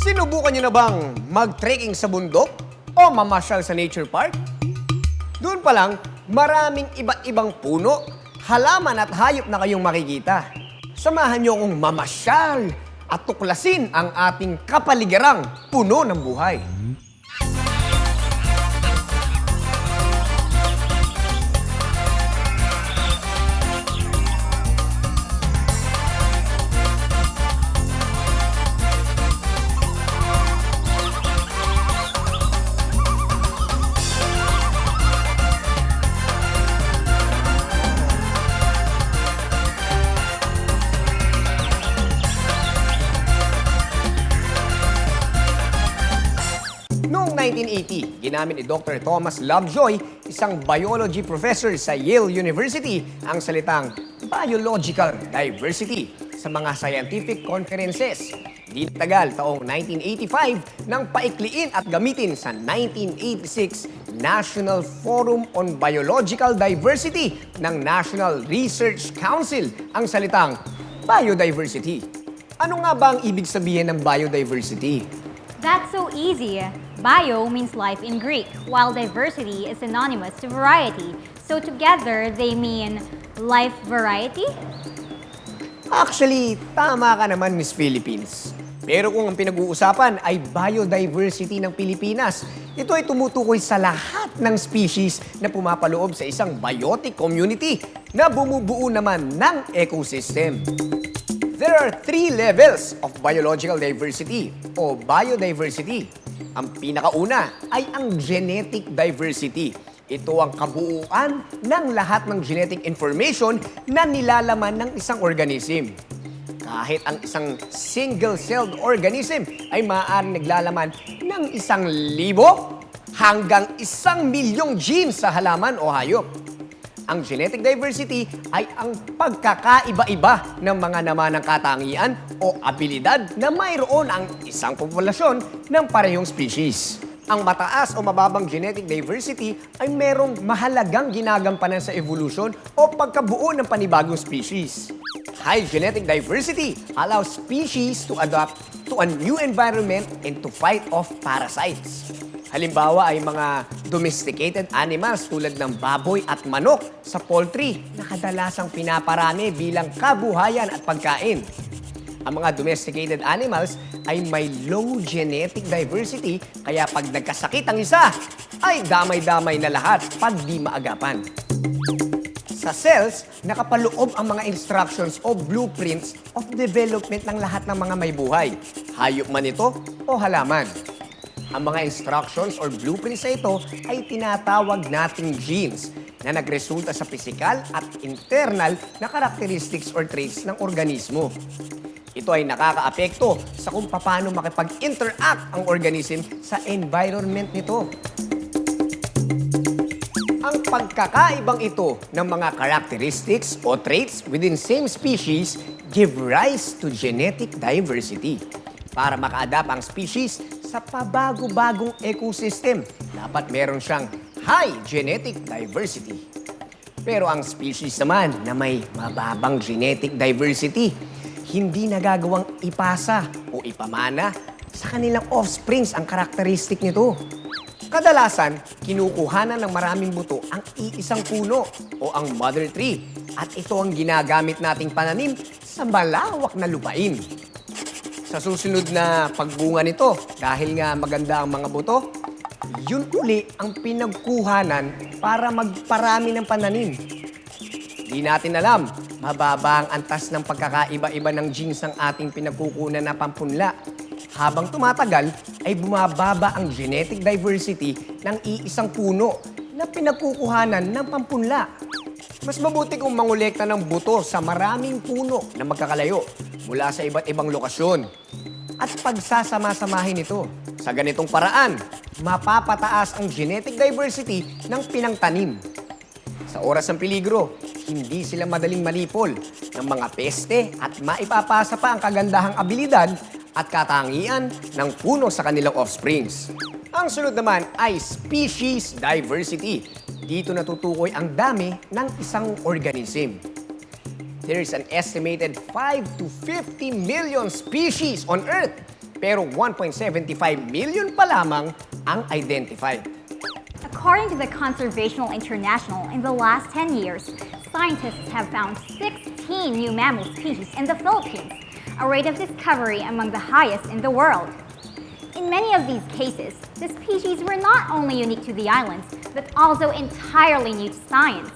Sinubukan niyo na bang mag-trekking sa bundok o mamasyal sa nature park? Doon pa lang, maraming iba't ibang puno, halaman at hayop na kayong makikita. Samahan niyo akong mamasyal at tuklasin ang ating kapaligarang puno ng buhay. Noong 1980, ginamit ni Dr. Thomas Lovejoy, isang biology professor sa Yale University, ang salitang biological diversity sa mga scientific conferences. Di tagal, taong 1985, nang paikliin at gamitin sa 1986 National Forum on Biological Diversity ng National Research Council ang salitang biodiversity. Ano nga ba ang ibig sabihin ng biodiversity? That's so easy. Bio means life in Greek, while diversity is synonymous to variety. So together, they mean life variety? Actually, tama ka naman, Miss Philippines. Pero kung ang pinag-uusapan ay biodiversity ng Pilipinas, ito ay tumutukoy sa lahat ng species na pumapaloob sa isang biotic community na bumubuo naman ng ecosystem. There are 3 levels of biological diversity o biodiversity. Ang pinakauna ay ang genetic diversity. Ito ang kabuuan ng lahat ng genetic information na nilalaman ng isang organism. Kahit ang isang single-celled organism ay maaaring naglalaman ng 1,000 hanggang 1,000,000 genes sa halaman o hayop. Ang genetic diversity ay ang pagkakaiba-iba ng mga namanang katangian o abilidad na mayroon ang isang populasyon ng parehong species. Ang mataas o mababang genetic diversity ay merong mahalagang ginagampanan sa evolution o pagkabuo ng panibagong species. High genetic diversity allows species to adapt to a new environment and to fight off parasites. Halimbawa ay mga domesticated animals tulad ng baboy at manok sa poultry na kadalasang pinaparami bilang kabuhayan at pagkain. Ang mga domesticated animals ay may low genetic diversity kaya pag nagkasakit ang isa, ay damay-damay na lahat pag di maagapan. Sa cells, nakapaloob ang mga instructions o blueprints of development ng lahat ng mga may buhay, hayop man ito o halaman. Ang mga instructions or blueprints na ito ay tinatawag nating genes na nagresulta sa physical at internal na characteristics or traits ng organismo. Ito ay nakakaapekto sa kung paano makipag-interact ang organism sa environment nito. Ang pagkakaibang ito ng mga characteristics o traits within same species give rise to genetic diversity. Para maka-adapt ang species sa pabago-bagong ecosystem, dapat meron siyang high genetic diversity. Pero ang species naman na may mababang genetic diversity, hindi nagagawang ipasa o ipamana sa kanilang offsprings ang karakteristik nito. Kadalasan, kinukuhanan ng maraming buto ang iisang puno o ang mother tree at ito ang ginagamit nating pananim sa malawak na lupain. Sa susunod na pagbunga nito, dahil nga maganda ang mga buto, yun uli ang pinagkuhanan para magparami ng pananim. Di natin alam, mababa ang antas ng pagkakaiba-iba ng genes ng ating pinagkukunan na pampunla. Habang tumatagal, ay bumababa ang genetic diversity ng iisang puno na pinagkukuhanan ng pampunla. Mas mabuti kung mangolekta ng buto sa maraming puno na magkakalayo mula sa iba't ibang lokasyon. At pagsasama-samahin ito. Sa ganitong paraan, mapapataas ang genetic diversity ng pinangtanim. Sa oras ng peligro, hindi sila madaling malipol ng mga peste at maipapasa pa ang kagandahang abilidad at katangian ng puno sa kanilang offsprings. Ang sunod naman ay species diversity. Dito natutukoy ang dami ng isang organism. There is an estimated 5 to 50 million species on Earth. Pero 1.75 million pa lamang ang identified. According to the Conservational International, in the last 10 years, scientists have found 16 new mammal species in the Philippines, a rate of discovery among the highest in the world. In many of these cases, the species were not only unique to the islands, but also entirely new to science.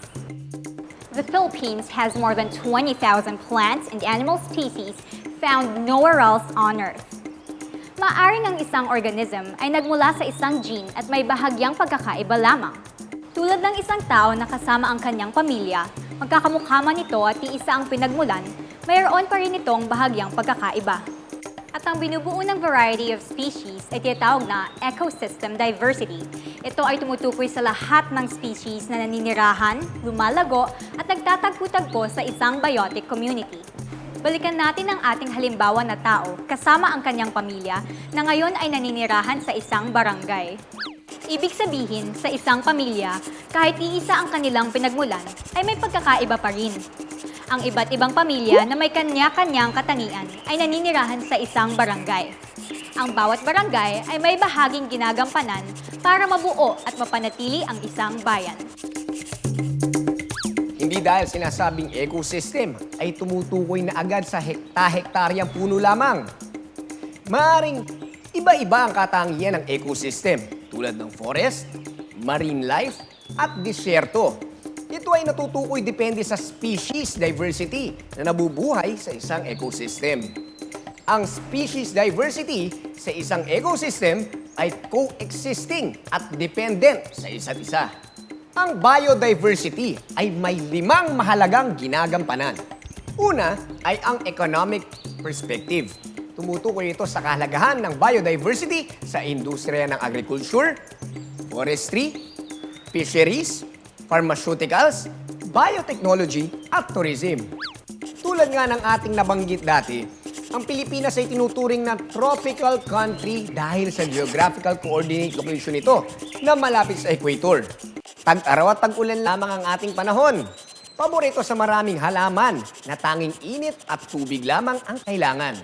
The Philippines has more than 20,000 plants and animal species found nowhere else on Earth. Maaring ang isang organism ay nagmula sa isang gene at may bahagyang pagkakaiba lamang. Tulad ng isang tao na kasama ang kanyang pamilya, magkakamukha man ito at iisa ang pinagmulan, mayroon pa rin itong bahagyang pagkakaiba. At ang binubuo ng variety of species ay tinatawag na ecosystem diversity. Ito ay tumutukoy sa lahat ng species na naninirahan, lumalago at nagtatagpo-tagpo sa isang biotic community. Balikan natin ang ating halimbawa na tao kasama ang kanyang pamilya na ngayon ay naninirahan sa isang barangay. Ibig sabihin, sa isang pamilya, kahit iisa ang kanilang pinagmulan, ay may pagkakaiba pa rin. Ang iba't ibang pamilya na may kanya-kanyang katangian ay naninirahan sa isang barangay. Ang bawat barangay ay may bahaging ginagampanan para mabuo at mapanatili ang isang bayan. Hindi dahil sinasabing ecosystem ay tumutukoy na agad sa hekta-hektaryang puno lamang. Maaring iba-iba ang katangian ng ecosystem tulad ng forest, marine life at disyerto. Ito ay natutukoy depende sa species diversity na nabubuhay sa isang ecosystem. Ang species diversity sa isang ecosystem ay coexisting at dependent sa isa't isa. Ang biodiversity ay may 5 mahalagang ginagampanan. Una ay ang economic perspective. Tumutukoy ito sa kahalagahan ng biodiversity sa industriya ng agriculture, forestry, fisheries, pharmaceuticals, biotechnology at tourism. Tulad nga ng ating nabanggit dati, ang Pilipinas ay tinuturing na tropical country dahil sa geographical coordinate location nito na malapit sa equator. Tag-araw at tag-ulan lamang ang ating panahon. Paborito sa maraming halaman na tanging init at tubig lamang ang kailangan.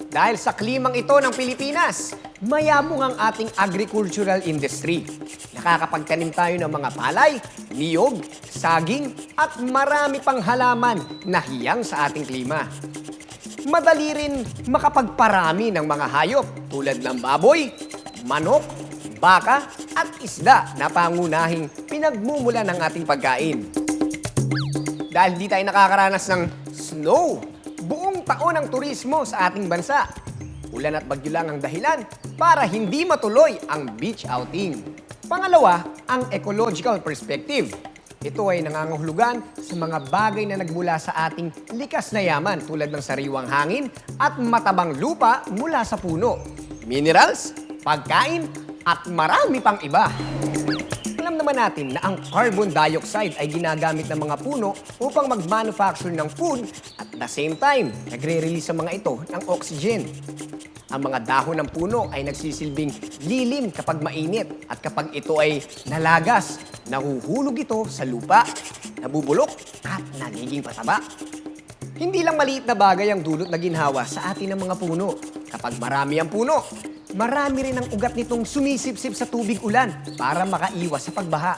Dahil sa klimang ito ng Pilipinas, mayabong ang ating agricultural industry. Nakakapagtanim tayo ng mga palay, niyog, saging, at marami pang halaman na hiyang sa ating klima. Madali rin makapagparami ng mga hayop tulad ng baboy, manok, baka, at isda na pangunahing pinagmumula ng ating pagkain. Dahil di tayo nakakaranas ng snow, buong taon ang turismo sa ating bansa. Ulan at bagyo lang ang dahilan para hindi matuloy ang beach outing. Pangalawa, ang ecological perspective. Ito ay nangangahulugan sa mga bagay na nagmula sa ating likas na yaman tulad ng sariwang hangin at matabang lupa mula sa puno, minerals, pagkain, at marami pang iba. Alam naman natin na ang carbon dioxide ay ginagamit ng mga puno upang mag-manufacture ng food at the same time, nagre-release ang mga ito ng oxygen. Ang mga dahon ng puno ay nagsisilbing lilim kapag mainit at kapag ito ay nalagas, nahuhulog ito sa lupa, nabubulok at nagiging pataba. Hindi lang maliit na bagay ang dulot na ginhawa sa atin ng mga puno. Kapag marami ang puno, marami rin ang ugat nitong sumisipsip sa tubig ulan para makaiwas sa pagbaha.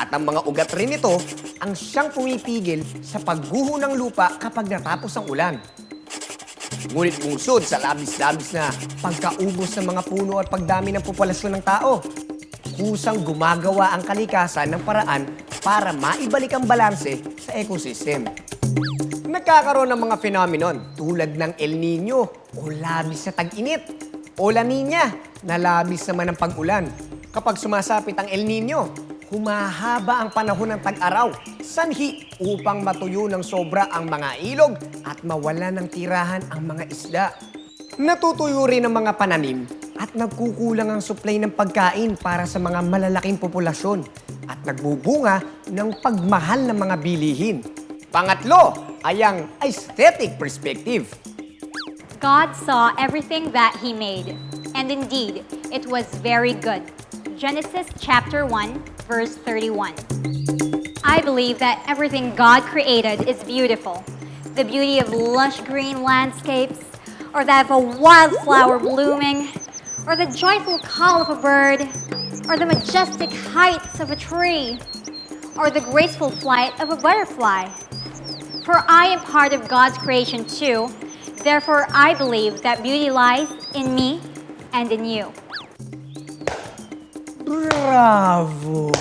At ang mga ugat rin nito ang siyang pumipigil sa pagguho ng lupa kapag natapos ang ulan. Ngunit bungsod sa labis-labis na pagkaubos ng mga puno at pagdami ng populasyon ng tao, kusang gumagawa ang kalikasan ng paraan para maibalik ang balanse sa ecosystem. Nagkakaroon ng mga phenomenon tulad ng El Nino o labis na tag-init o La Nina na labis naman ang pag-ulan. Kapag sumasapit ang El Nino, humahaba ang panahon ng tag-araw, sanhi upang matuyo ng sobra ang mga ilog at mawala ng tirahan ang mga isda. Natutuyo rin ang mga pananim at nagkukulang ang supply ng pagkain para sa mga malalaking populasyon at nagbubunga ng pagmahal ng mga bilihin. Pangatlo ay ang aesthetic perspective. God saw everything that He made, and indeed, it was very good. Genesis chapter 1, verse 31. I believe that everything God created is beautiful. The beauty of lush green landscapes, or that of a wildflower blooming, or the joyful call of a bird, or the majestic heights of a tree, or the graceful flight of a butterfly. For I am part of God's creation too, therefore I believe that beauty lies in me and in you. Bravo!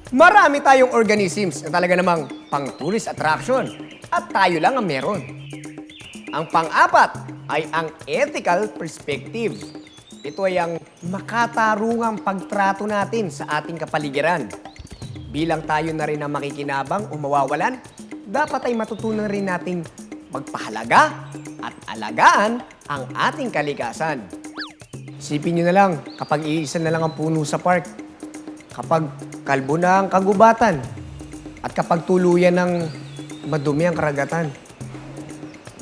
Marami tayong organisms na talaga namang pang-tourist attraction at tayo lang ang meron. Ang pang-apat ay ang ethical perspective. Ito ay ang makatarungang pagtrato natin sa ating kapaligiran. Bilang tayo na rin ang makikinabang o mawawalan, dapat ay matutunan rin nating magpahalaga at alagaan ang ating kalikasan. Isipin nyo na lang, kapag iisa na lang ang puno sa park, kapag kalbo na ang kagubatan, at kapag tuluyan ng madumi ang karagatan,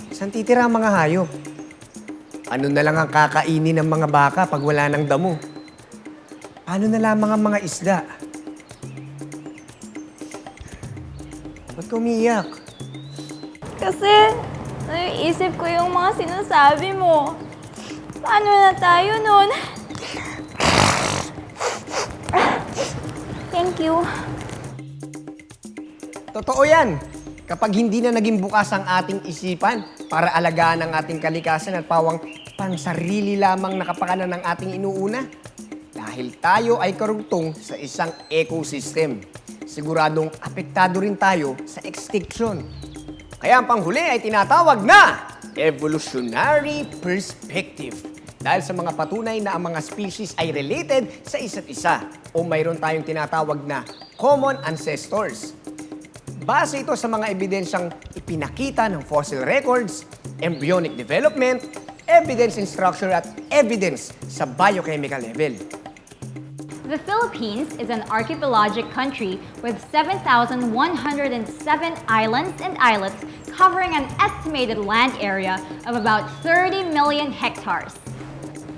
saan titira ang mga hayop? Ano na lang ang kakainin ng mga baka pag wala ng damo? Paano na lamang ang mga isda? Ba't ka umiiyak? Kasi, naiisip ko yung mga sinasabi mo. Paano na tayo nun? Thank you. Totoo yan. Kapag hindi na naging bukas ang ating isipan para alagaan ang ating kalikasan at pawang pansarili lamang nakapakanan ng ating inuuna, dahil tayo ay karugtong sa isang ecosystem, siguradong apektado rin tayo sa extinction. Kaya ang panghuli ay tinatawag na evolutionary perspective. Dahil sa mga patunay na ang mga species ay related sa isa't isa o mayroon tayong tinatawag na common ancestors. Base ito sa mga ebidensyang ipinakita ng fossil records, embryonic development, evidence in structure at evidence sa biochemical level. The Philippines is an archipelagic country with 7,107 islands and islets covering an estimated land area of about 30 million hectares.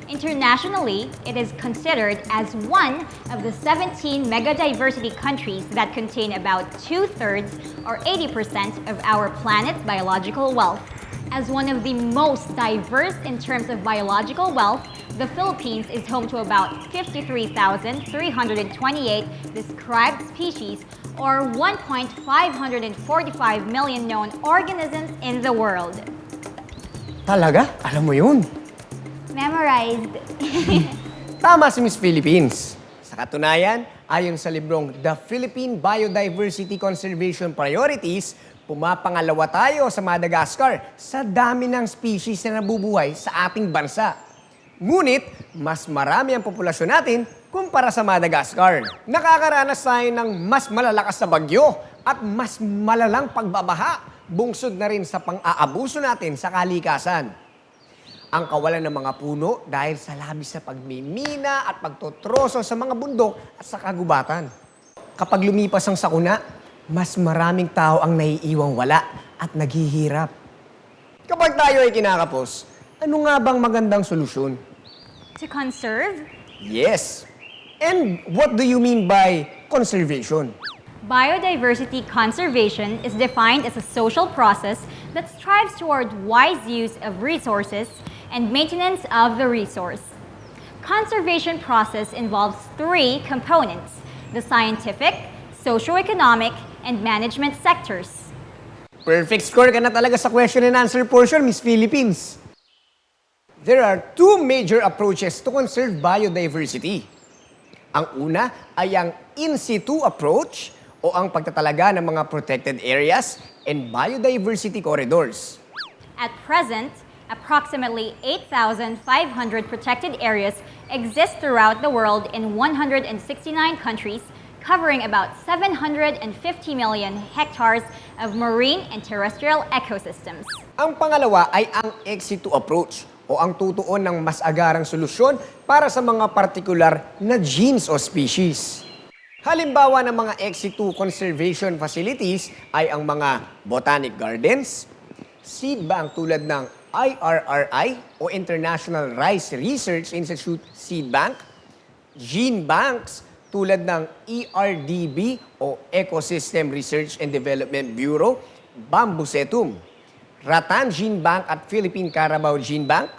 Internationally, it is considered as one of the 17 megadiversity countries that contain about 2/3 or 80% of our planet's biological wealth. As one of the most diverse in terms of biological wealth, the Philippines is home to about 53,328 described species or 1.545 million known organisms in the world. Talaga? Alam mo yun? Memorized. Tama si Miss Philippines. Sa katunayan, ayon sa librong The Philippine Biodiversity Conservation Priorities, pumapangalawa tayo sa Madagascar sa dami ng species na nabubuhay sa ating bansa. Ngunit, mas marami ang populasyon natin kumpara sa Madagascar. Nakakaranas tayo ng mas malalakas na bagyo at mas malalang pagbabaha, bungsod na rin sa pang-aabuso natin sa kalikasan. Ang kawalan ng mga puno dahil sa labis na pagmimina at pagtotroso sa mga bundok at sa kagubatan. Kapag lumipas ang sakuna, mas maraming tao ang naiiwang wala at naghihirap. Kapag tayo ay kinakapos, ano nga bang magandang solusyon? To conserve, Yes. And what do you mean by conservation? biodiversity conservation is defined as a social process that strives toward wise use of resources and maintenance of the resource. Conservation process involves three components: the scientific, socio-economic, and management sectors. Perfect score ka na talaga sa question and answer portion, Miss Philippines. There are two major approaches to conserve biodiversity. Ang una ay ang in situ approach o ang pagtatalaga ng mga protected areas and biodiversity corridors. At present, approximately 8,500 protected areas exist throughout the world in 169 countries, covering about 750 million hectares of marine and terrestrial ecosystems. Ang pangalawa ay ang ex situ approach o ang tutuon ng mas agarang solusyon para sa mga partikular na genes o species. Halimbawa ng mga ex situ conservation facilities ay ang mga botanic gardens, seed bank tulad ng IRRI o International Rice Research Institute Seed Bank, gene banks tulad ng ERDB o Ecosystem Research and Development Bureau, Bambusetum, Ratan Gene Bank at Philippine Carabao Gene Bank,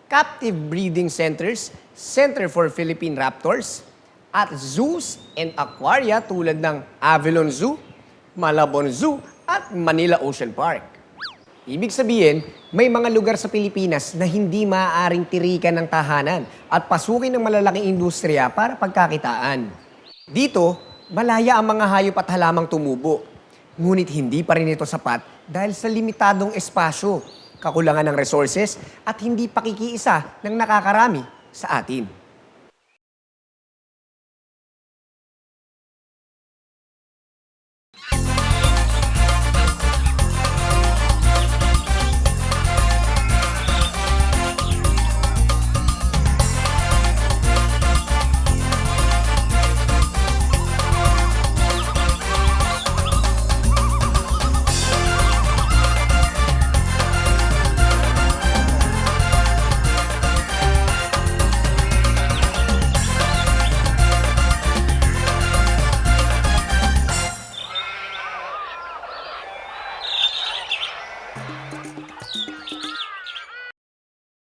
captive breeding centers, Center for Philippine Raptors, at zoos and aquaria tulad ng Avalon Zoo, Malabon Zoo, at Manila Ocean Park. Ibig sabihin, may mga lugar sa Pilipinas na hindi maaaring tirikan ng tahanan at pasukin ng malalaking industriya para pagkakitaan. Dito, malaya ang mga hayop at halamang tumubo. Ngunit hindi pa rin ito sapat dahil sa limitadong espasyo, kakulangan ng resources at hindi pakikiisa ng nakakarami sa atin.